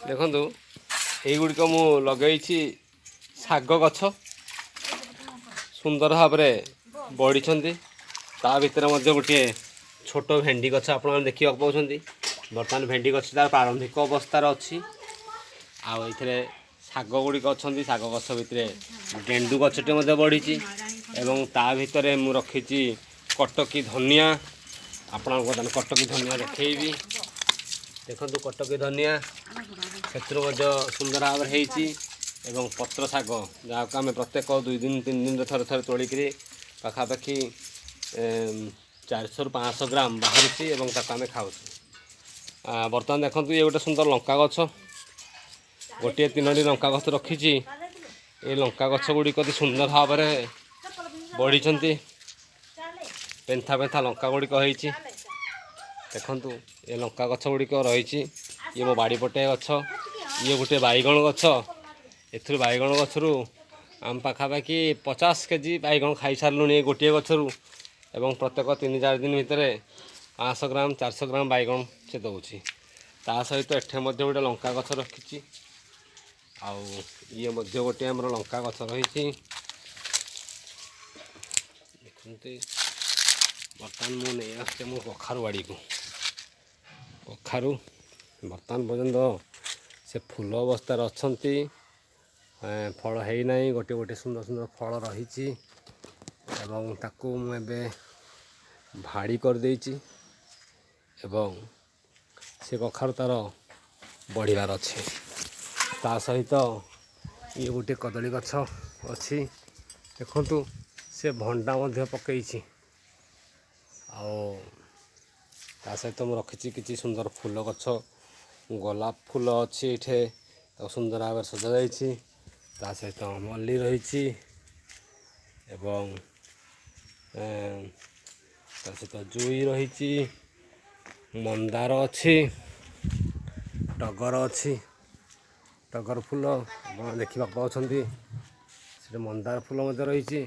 ଦେଖନ୍ତୁ ଏଇଗୁଡ଼ିକ ମୁଁ ଲଗେଇଛି ଶାଗ ଗଛ ସୁନ୍ଦର ଭାବରେ ବଢ଼ିଛନ୍ତି। ତା ଭିତରେ ମଧ୍ୟ ଗୋଟିଏ ଛୋଟ ଭେଣ୍ଡି ଗଛ ଆପଣମାନେ ଦେଖିବାକୁ ପାଉଛନ୍ତି। ବର୍ତ୍ତମାନ ଭେଣ୍ଡି ଗଛ ତାର ପ୍ରାରମ୍ଭିକ ଅବସ୍ଥାରେ ଅଛି। ଆଉ ଏଥିରେ ଶାଗ ଗୁଡ଼ିକ ଅଛନ୍ତି। ଶାଗ ଗଛ ଭିତରେ ଗେଣ୍ଡୁ ଗଛଟେ ମଧ୍ୟ ବଢ଼ିଛି ଏବଂ ତା ଭିତରେ ମୁଁ ରଖିଛି କଟକୀ ଧନିଆ। ଆପଣଙ୍କୁ ବର୍ତ୍ତମାନ କଟକୀ ଧନିଆ ଦେଖେଇବି। ଦେଖନ୍ତୁ କଟକୀ ଧନିଆ ସେଥିରୁ ମଧ୍ୟ ସୁନ୍ଦର ଭାବରେ ହେଇଛି ଏବଂ ପତ୍ର ଶାଗ ଯାହାକୁ ଆମେ ପ୍ରତ୍ୟେକ 2 ଦିନ 3 ଦିନରେ ଥରେ ଥରେ ତୋଳିକିରି ପାଖାପାଖି 400ରୁ 500 ଗ୍ରାମ ବାହାରୁଛି ଏବଂ ତାକୁ ଆମେ ଖାଉଛୁ। ବର୍ତ୍ତମାନ ଦେଖନ୍ତୁ ଇଏ ଗୋଟେ ସୁନ୍ଦର ଲଙ୍କା ଗଛ। ଗୋଟିଏ 3ଟି ଲଙ୍କା ଗଛ ରଖିଛି। ଏ ଲଙ୍କା ଗଛ ଗୁଡ଼ିକ ଅତି ସୁନ୍ଦର ଭାବରେ ବଢ଼ିଛନ୍ତି। ପେନ୍ଥା ପେନ୍ଥା ଲଙ୍କା ଗୁଡ଼ିକ ହେଇଛି। ଦେଖନ୍ତୁ ଏ ଲଙ୍କା ଗଛ ଗୁଡ଼ିକ ରହିଛି। ଇଏ ମୋ ବାଡ଼ି ପଟେ ଗଛ। ଇଏ ଗୋଟେ ବାଇଗଣ ଗଛ। ଏଥିରୁ ବାଇଗଣ ଗଛରୁ ଆମ ପାଖାପାଖି 50 କେଜି ବାଇଗଣ ଖାଇସାରିଲୁଣି ଏ ଗୋଟିଏ ଗଛରୁ ଏବଂ ପ୍ରତ୍ୟେକ 3-4 ଦିନ ଭିତରେ 500 ଗ୍ରାମ 400 ଗ୍ରାମ ବାଇଗଣ ସେ ଦେଉଛି। ତା ସହିତ ଏଠି ମଧ୍ୟ ଗୋଟେ ଲଙ୍କା ଗଛ ରଖିଛି। ଆଉ ଇଏ ମଧ୍ୟ ଗୋଟିଏ ଆମର ଲଙ୍କା ଗଛ ରହିଛି। ଦେଖନ୍ତୁ ବର୍ତ୍ତମାନ ମୁଁ ନେଇ ଆସୁଛି ମୋ କଖାରୁ ବାଡ଼ିକୁ। କଖାରୁ ବର୍ତ୍ତମାନ ପର୍ଯ୍ୟନ୍ତ ସେ ଫୁଲ ଅବସ୍ଥାରେ ଅଛନ୍ତି। ଫଳ ହେଇନାହିଁ। ଗୋଟିଏ ଗୋଟିଏ ସୁନ୍ଦର ସୁନ୍ଦର ଫଳ ରହିଛି ଏବଂ ତାକୁ ମୁଁ ଏବେ ଭାଡ଼ି କରିଦେଇଛି ଏବଂ ସେ କଖାରୁ ତା'ର ବଢ଼ିବାର ଅଛି। ତା ସହିତ ଇଏ ଗୋଟିଏ କଦଳୀ ଗଛ ଅଛି। ଦେଖନ୍ତୁ ସେ ଭଣ୍ଡା ମଧ୍ୟ ପକେଇଛି। ଆଉ ତା ସହିତ ମୁଁ ରଖିଛି କିଛି ସୁନ୍ଦର ଫୁଲ ଗଛ। ଗୋଲାପ ଫୁଲ ଅଛି ଏଇଠି ତାକୁ ସୁନ୍ଦର ଭାବରେ ସଜାଯାଇଛି। ତା ସହିତ ମଲ୍ଲି ରହିଛି ଏବଂ ତା ସହିତ ଜୁଇ ରହିଛି, ମନ୍ଦାର ଅଛି, ଟଗର ଅଛି। ଟଗର ଫୁଲ ଆପଣ ଦେଖିବାକୁ ପାଉଛନ୍ତି। ସେଠି ମନ୍ଦାର ଫୁଲ ମଧ୍ୟ ରହିଛି।